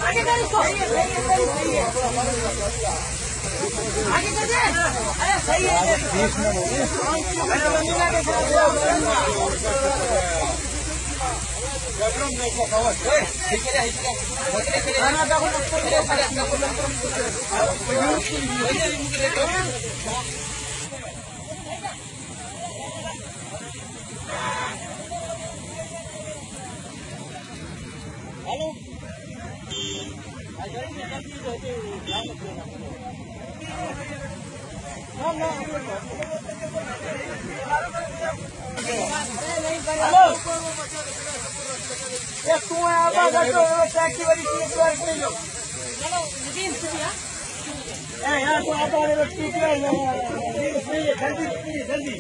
आगे कर इसको, सही है आगे कर दे। अरे सही है हेलो तू टैक्सी वाली यहाँ तो आता है जल्दी जल्दी